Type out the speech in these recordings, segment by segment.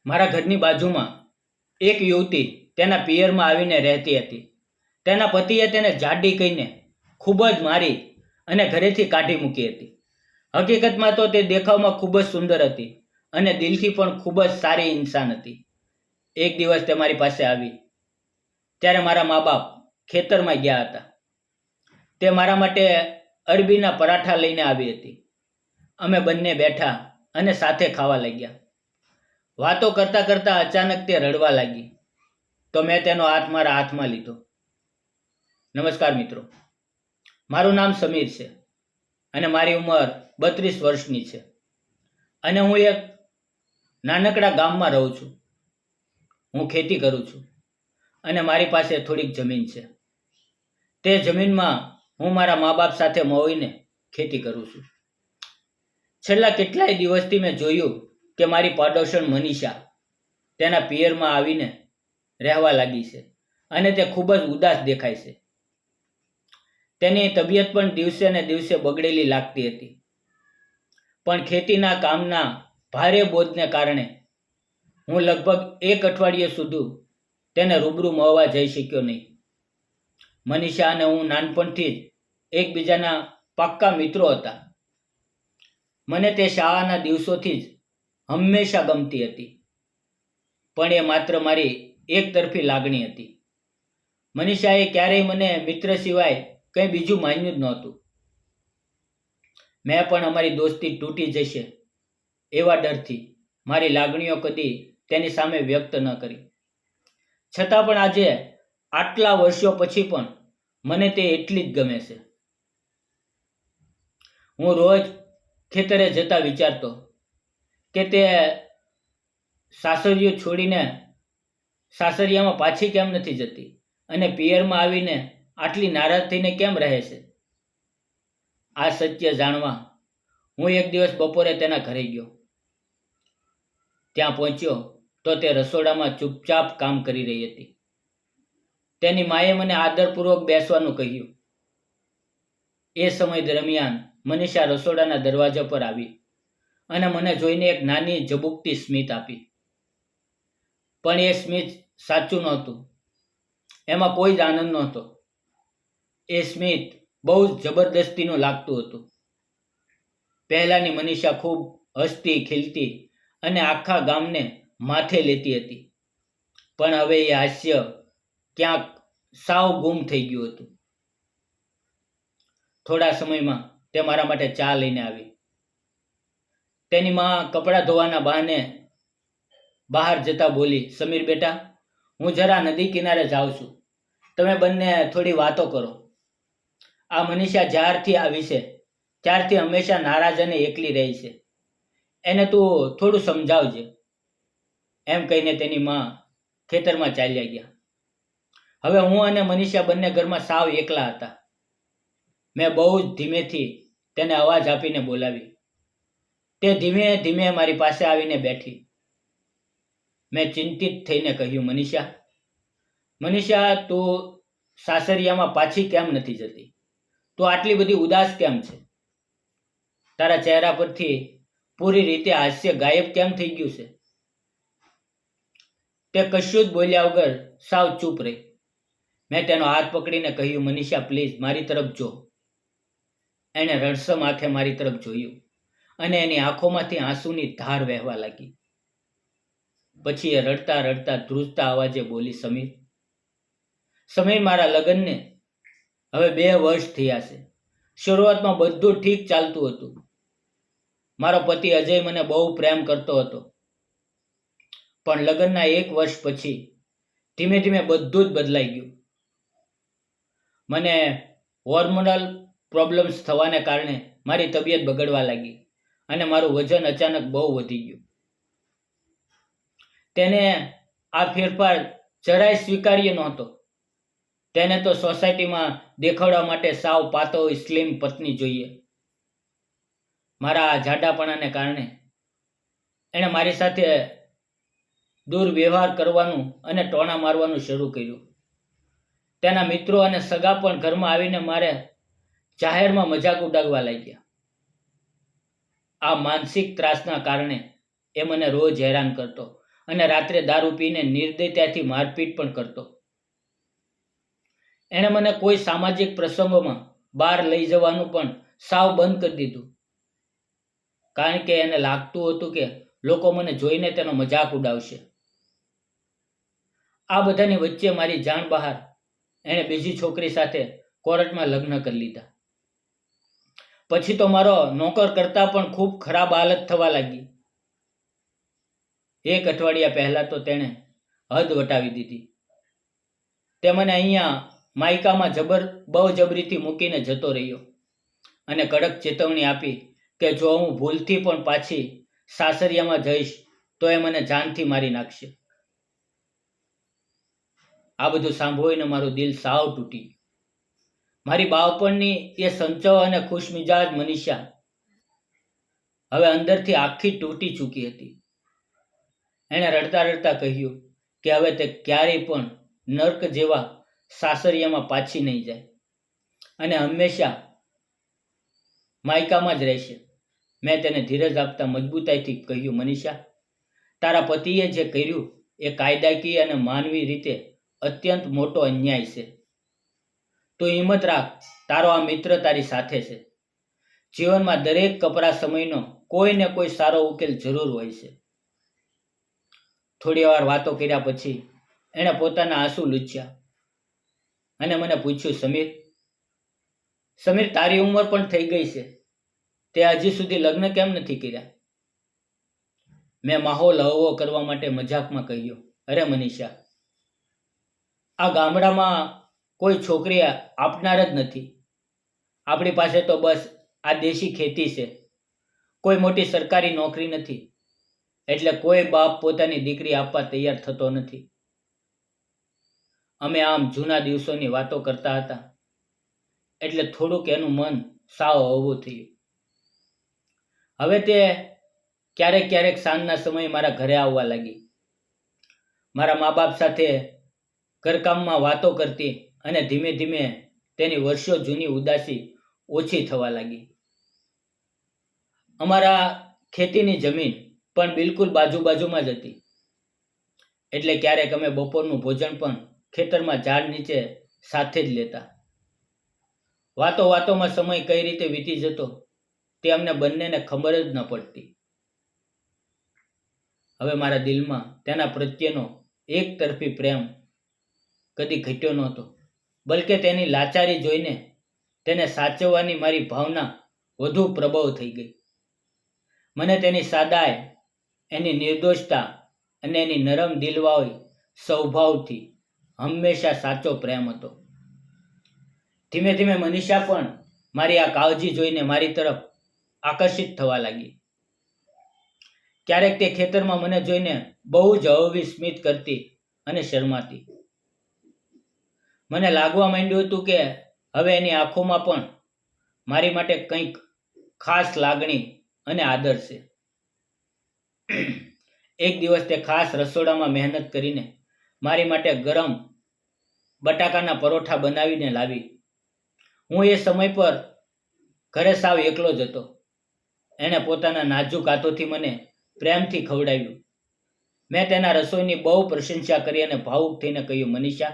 મારા ઘરની બાજુમાં એક યુવતી તેના પિયરમાં આવીને રહેતી હતી. તેના પતિએ તેને જાડી કહીને ખૂબ જ મારી અને ઘરેથી કાઢી મૂકી હતી. હકીકતમાં તો તે દેખાવમાં ખૂબ જ સુંદર હતી અને દિલથી પણ ખૂબ જ સારી ઇન્સાન હતી. એક દિવસ તે મારી પાસે આવી ત્યારે મારા મા બાપ ખેતરમાં ગયા હતા. તે મારા માટે અરબીના પરાઠા લઈને આવી હતી. અમે બંને બેઠા અને સાથે ખાવા લાગ્યા. વાતો કરતાં કરતાં અચાનક તે રડવા લાગી તો મેં તેનો હાથ મારા હાથમાં લીધો. નમસ્કાર મિત્રો, મારું નામ સમીર છે અને મારી ઉંમર 32 વર્ષની છે અને હું એક નાનકડા ગામમાં રહું છું. હું ખેતી કરું છું અને મારી પાસે થોડીક જમીન છે. તે જમીનમાં હું મારા મા બાપ સાથે મળીને ખેતી કરું છું. છેલ્લા કેટલાય દિવસથી મેં જોયું કે મારી પાડોશણ મનીષા તેના પિયરમાં આવીને રહેવા લાગી છે અને તે ખૂબ જ ઉદાસ દેખાય છે. તેની તબિયત પણ દિવસે ને દિવસે બગડેલી લાગતી હતી. પણ ખેતીના કામના ભારે બોજને કારણે હું લગભગ 1 અઠવાડિયા સુધી તેને રૂબરૂ મળવા જઈ શક્યો નહીં. મનીષા અને હું નાનપણથી જ એકબીજાના પાક્કા મિત્રો હતા. મને તે શાળાના દિવસોથી જ હંમેશા ગમતી હતી, પણ એ માત્ર મારી એકતરફી લાગણી હતી. મનીષાએ ક્યારેય મને મિત્ર સિવાય કંઈ બીજું માન્યું જ નહોતું. મેં પણ અમારી દોસ્તી તૂટી જશે એવા ડરથી મારી લાગણીઓ કદી તેની સામે વ્યક્ત ન કરી. છતાં પણ આજે આટલા વર્ષો પછી પણ મને તે એટલી જ ગમે છે. હું રોજ ખેતરે જતા વિચારતો કે તે સાસરિયું છોડીને સાસરિયામાં પાછી કેમ નથી જતી અને પિયરમાં આવીને આટલી નારાજ થઈને કેમ રહે છે. આ સત્ય જાણવા હું એક દિવસ બપોરે તેના ઘરે ગયો. ત્યાં પહોંચ્યો તો તે રસોડામાં ચૂપચાપ કામ કરી રહી હતી. તેની માએ મને આદરપૂર્વક બેસવાનું કહ્યું. એ સમય દરમિયાન મનીષા રસોડાના દરવાજા પર આવી અને મને જોઈને એક નાની ઝબૂકતી સ્મિત આપી. પણ એ સ્મિત સાચું નહોતું. એમાં કોઈ જ આનંદ નહોતો. એ સ્મિત બહુ જ જબરદસ્તીનું લાગતું હતું. પહેલાની મનીષા ખૂબ હસતી ખીલતી અને આખા ગામને માથે લેતી હતી, પણ હવે એ હાસ્ય ક્યાંક સાવ ગુમ થઈ ગયું હતું. થોડા સમયમાં તે મારા માટે ચા લઈને આવી. તેની માં કપડાં ધોવાના બહાને બહાર જતા બોલી, સમીર બેટા, હું જરા નદી કિનારે જાઉં છું, તમે બંને થોડી વાતો કરો. આ મનીષા જ્યારથી આવી છે ત્યારથી હંમેશા નારાજ અને એકલી રહી છે. એને તું થોડું સમજાવજે. એમ કહીને તેની માં ખેતરમાં ચાલ્યા ગયા. હવે હું અને મનીષા બંને ઘરમાં સાવ એકલા હતા. મેં બહુ જ ધીમેથી તેને અવાજ આપીને બોલાવી. તે ધીમે ધીમે મારી પાસે આવીને બેઠી. મેં ચિંતિત થઈને કહ્યું, મનીષા, તું સાસરિયામાં પાછી કેમ નથી જતી? તું આટલી બધી ઉદાસ કેમ છે? તારા ચહેરા પરથી પૂરી રીતે હાસ્ય ગાયબ કેમ થઈ ગયું છે? તે કશું જ બોલ્યા વગર સાવ ચૂપ રહી. મેં તેનો હાથ પકડીને કહ્યું, મનીષા પ્લીઝ મારી તરફ જો. એણે રડસમ આંખે મારી તરફ જોયું અને એની આંખોમાંથી આંસુની ધાર વહેવા લાગી. પછી એ રડતા રડતા ધ્રુજતા અવાજે બોલી, સમીર, મારા લગ્નને હવે 2 વર્ષ થયા છે. શરૂઆતમાં બધું ઠીક ચાલતું હતું. મારો પતિ અજય મને બહુ પ્રેમ કરતો હતો, પણ લગ્નના 1 વર્ષ પછી ધીમે ધીમે બધું જ બદલાઈ ગયું. મને હોર્મોનલ પ્રોબ્લેમ્સ થવાને કારણે મારી તબિયત બગડવા લાગી અને મારું વજન અચાનક બહુ વધી ગયું. તેને આ ફેરફાર જરાય સ્વીકાર્ય નહોતો. તેને તો સોસાયટીમાં દેખાડવા માટે સાવ પાતળી સ્લિમ પત્ની જોઈએ. મારા જાડાપણાને કારણે એણે મારી સાથે દુર્વ્યવહાર કરવાનું અને ટોણા મારવાનું શરૂ કર્યું. તેના મિત્રો અને સગા પણ ઘરમાં આવીને મારે જાહેરમાં મજાક ઉડાડવા લાગ્યા. આ માનસિક ત્રાસના કારણે એ મને રોજ હેરાન કરતો અને રાત્રે દારૂ પીને નિર્દયતાથી મારપીટ પણ કરતો. એણે મને કોઈ સામાજિક પ્રસંગોમાં બહાર લઈ જવાનું પણ સાવ બંધ કરી દીધું, કારણ કે એને લાગતું હતું કે લોકો મને જોઈને તેનો મજાક ઉડાવશે. આ બધાની વચ્ચે મારી જાણ બહાર એણે બીજી છોકરી સાથે કોર્ટમાં લગ્ન કરી લીધા. પછી તો મારો નોકર કરતા પણ ખૂબ ખરાબ હાલત થવા લાગી. 1 અઠવાડિયા પહેલા તો તેણે હદ વટાવી દીધી. તે મને અહીંયા માયકામાં બળજબરીથી મૂકીને જતો રહ્યો અને કડક ચેતવણી આપી કે જો હું ભૂલથી પણ પાછી સાસરિયામાં જઈશ તો એ મને જાનથી મારી નાખશે. આ બધું સાંભળીને મારું દિલ સાવ તૂટી ગયું. મારી બાળપણની એ સંચવ અને ખુશમિજાજ મનીષા હવે અંદરથી આખી તૂટી ચૂકી હતી. એણે રડતા રડતા કહ્યું કે હવે તે ક્યારેય પણ નર્ક જેવા સાસરિયામાં પાછી નહીં જાય અને હંમેશા માયકામાં જ રહેશે. મેં તેને ધીરજ આપતા મજબૂતાઈથી કહ્યું, મનીષા, તારા પતિએ જે કર્યું એ કાયદાકીય અને માનવી રીતે અત્યંત મોટો અન્યાય છે. તું હિંમત રાખ, તારો આ મિત્ર તારી સાથે છે. જીવનમાં દરેક કપરા સમયનો કોઈ ને કોઈ સારો ઉકેલ જરૂર હોય છે. થોડી વાર વાતો કર્યા પછી એણે પોતાના આંસુ લૂછ્યા અને મને પૂછ્યું, સમીર, તારી ઉંમર પણ થઈ ગઈ છે, તે હજી સુધી લગ્ન કેમ નથી કર્યા? મેં માહોલ હળવો કરવા માટે મજાકમાં કહ્યું, અરે મનીષા, આ ગામડામાં કોઈ છોકરી આપનાર જ નથી. આપણી પાસે તો બસ આ દેશી ખેતી છે. કોઈ મોટી સરકારી નોકરી નથી, એટલે કોઈ બાપ પોતાની દીકરી આપવા તૈયાર થતો નથી. અમે આમ જૂના દિવસોની વાતો કરતા હતા એટલે થોડુંક એનું મન સાવ હળવું થયું. હવે તે ક્યારેક સાંજના સમયે મારા ઘરે આવવા લાગી. મારા મા બાપ સાથે ઘરકામમાં વાતો કરતી અને ધીમે ધીમે તેની વર્ષો જૂની ઉદાસી ઓછી થવા લાગી. અમારા ખેતીની જમીન પણ બિલકુલ બાજુમાં જ હતી, એટલે ક્યારેક અમે બપોરનું ભોજન પણ ખેતરમાં ઝાડ નીચે સાથે જ લેતા. વાતોમાં સમય કઈ રીતે વીતી જતો તે અમને બંનેને ખબર જ ન પડતી. હવે મારા દિલમાં તેના પ્રત્યેનો એક તરફી પ્રેમ કદી ઘટ્યો નહોતો, બલકે તેની લાચારી જોઈને તેને સાચવવાની મારી ભાવના વધુ પ્રબળ થઈ ગઈ. મને તેની સાદાઈ, એની નિર્દોષતા અને એની નરમ દિલવાળી સ્વભાવથી હંમેશા સાચો પ્રેમ હતો. ધીમે ધીમે મનીષા પણ મારી આ કાળજી જોઈને મારી તરફ આકર્ષિત થવા લાગી. ક્યારેક તે ખેતરમાં મને જોઈને બહુ જ હળવી સ્મિત કરતી અને શરમાતી. મને લાગવા માંડ્યું હતું કે હવે એની આંખોમાં પણ મારી માટે કંઈક ખાસ લાગણી અને આદર છે. એક દિવસ તે ખાસ રસોડામાં મહેનત કરીને મારી માટે ગરમ બટાકાના પરોઠા બનાવીને લાવી. હું એ સમય પર ઘરે સાવ એકલો જ હતો. એણે પોતાના નાજુક હાથોથી મને પ્રેમથી ખવડાવ્યું. મેં તેના રસોઈની બહુ પ્રશંસા કરી અને ભાવુક થઈને કહ્યું, મનીષા,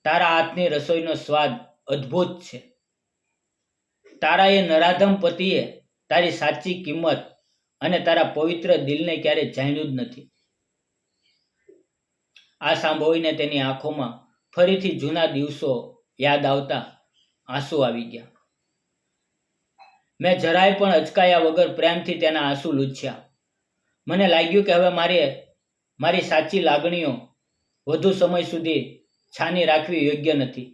તારા હાથની રસોઈનો સ્વાદ અદ્ભુત છે. તારા એ નરાધમ પતિએ તારી સાચી કિંમત અને તારા પવિત્ર દિલને ક્યારેય જાણ્યું જ નથી. આ સાંભળીને તેની આંખોમાં ફરીથી જૂના દિવસો યાદ આવતા આંસુ આવી ગયા. મેં જરાય પણ અચકાયા વગર પ્રેમથી તેના આંસુ લૂછ્યા. મને લાગ્યું કે હવે મારી સાચી લાગણીઓ વધુ સમય સુધી છાની રાખવી યોગ્ય નથી.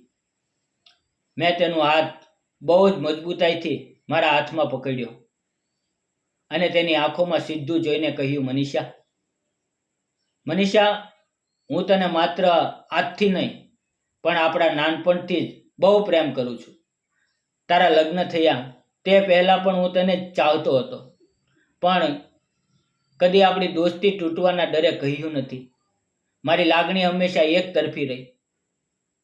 મેં તેનો હાથ બહુ જ મજબૂતાઈથી મારા હાથમાં પકડ્યો અને તેની આંખોમાં સીધું જોઈને કહ્યું, મનીષા, હું તને માત્ર આજથી નહીં પણ આપણા નાનપણથી જ બહુ પ્રેમ કરું છું. તારા લગ્ન થયા તે પહેલાં પણ હું તને ચાહતો હતો, પણ કદી આપણી દોસ્તી તૂટવાના ડરે કહ્યું નથી. મારી લાગણી હંમેશા એક તરફી રહી.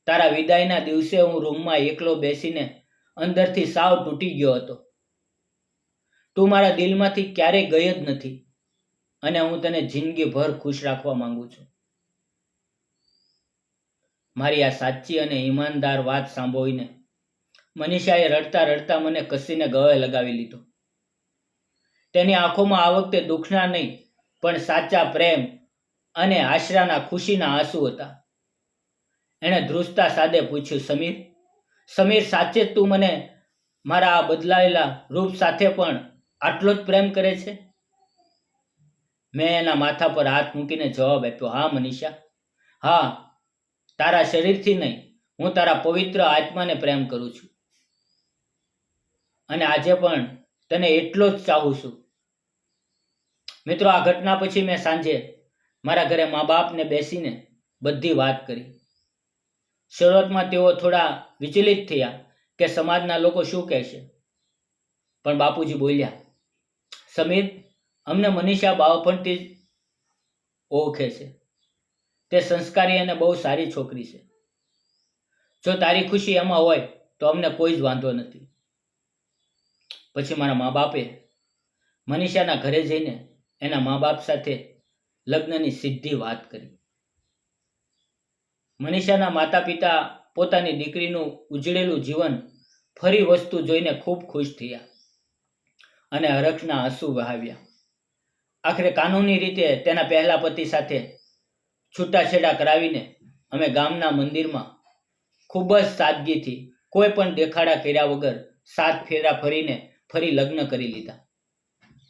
તારા વિદાયના દિવસે હું રૂમમાં એકલો બેસીને અંદરથી સાવ તૂટી ગયો હતો. તું મારા દિલમાંથી ક્યારેય ગઈ જ નથી અને હું તને જિંદગીભર ખુશ રાખવા માંગુ છું. મારી આ સાચી અને ઈમાનદાર વાત સાંભળીને મનીષાએ રડતા રડતા મને કસીને ગળે લગાવી લીધો. તેની આંખોમાં આ વખતે દુઃખના નહીં પણ સાચા પ્રેમ અને આશરાના ખુશીના આંસુ હતા. એણે ધ્રુજતા સાદે પૂછ્યું, સમીર, સમીર, સાચે જ તું મને મારા આ બદલાયેલા રૂપ સાથે પણ આટલો જ પ્રેમ કરે છે? મેં એના માથા પર હાથ મૂકીને જવાબ આપ્યો, હા મનીષા, હા, તારા શરીરથી નહીં, હું તારા પવિત્ર આત્માને પ્રેમ કરું છું અને આજે પણ તને એટલો જ ચાહું છું. મિત્રો, આ ઘટના પછી મેં સાંજે મારા ઘરે મા બાપને બેસીને બધી વાત કરી. શરૂઆતમાં તેઓ થોડા વિચલિત થયા કે સમાજના લોકો શું કહેશે, પણ બાપુજી બોલ્યા, સમીર, અમને મનીષા બાળપણથી જ ઓળખે છે. તે સંસ્કારી અને બહુ સારી છોકરી છે. જો તારી ખુશી એમાં હોય તો અમને કોઈ જ વાંધો નથી. પછી મારા મા બાપે મનીષાના ઘરે જઈને એના મા બાપ સાથે લગ્નની સીધી વાત કરી. મનીષાના માતા પિતા પોતાની દીકરીનું ઉજળેલું જીવન ફરી વસ્તુ જોઈને ખૂબ ખુશ થયા અને હરખના આંસુ વહાવ્યા. આખરે કાનૂની રીતે તેના પહેલા પતિ સાથે છૂટાછેડા કરાવીને અમે ગામના મંદિરમાં ખૂબ જ સાદગીથી કોઈ પણ દેખાડા કર્યા વગર 7 ફેરા ફરીને ફરી લગ્ન કરી લીધા.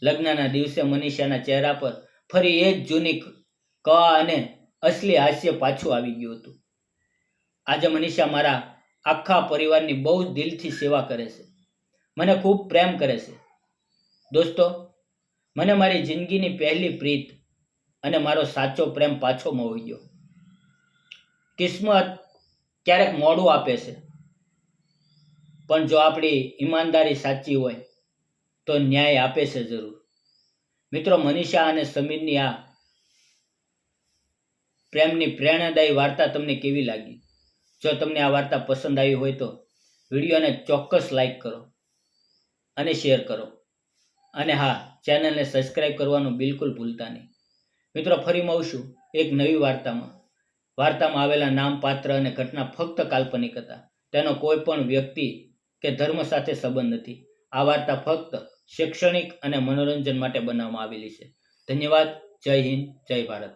લગ્નના દિવસે મનીષાના ચહેરા પર ફરી એ જ જૂની કળા અને અસલી હાસ્ય પાછું આવી ગયું હતું. આજે મનીષા મારા આખા પરિવારની બહુ જ દિલથી સેવા કરે છે, મને ખૂબ પ્રેમ કરે છે. દોસ્તો, મને મારી જિંદગીની પહેલી પ્રીત અને મારો સાચો પ્રેમ પાછો મળી ગયો. કિસ્મત ક્યારેક મોડું આપે છે, પણ જો આપણી ઈમાનદારી સાચી હોય તો ન્યાય આપે છે જરૂર. મિત્રો, મનીષા અને સમીરની આ પ્રેમની પ્રેરણાદાયી વાર્તા તમને કેવી લાગી? જો તમને આ વાર્તા પસંદ આવી હોય તો વિડીયોને ચોક્કસ લાઈક કરો અને શેર કરો. અને હા, ચેનલને સબસ્ક્રાઈબ કરવાનું બિલકુલ ભૂલતા નહીં. મિત્રો, ફરી મળશું એક નવી વાર્તામાં. વાર્તામાં આવેલા નામ, પાત્ર અને ઘટના ફક્ત કાલ્પનિક હતા. તેનો કોઈ પણ વ્યક્તિ કે ધર્મ સાથે સંબંધ નથી. આ વાર્તા ફક્ત શૈક્ષણિક અને મનોરંજન માટે બનાવવામાં આવેલી છે. ધન્યવાદ. જય હિન્દ, જય ભારત.